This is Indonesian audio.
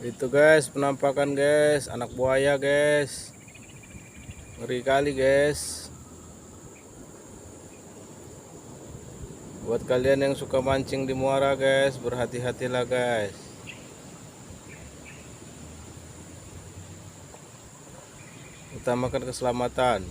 Itu guys, penampakan guys, anak buaya guys. Ngeri kali guys. Buat kalian yang suka mancing di muara guys, berhati-hatilah guys. Utamakan keselamatan.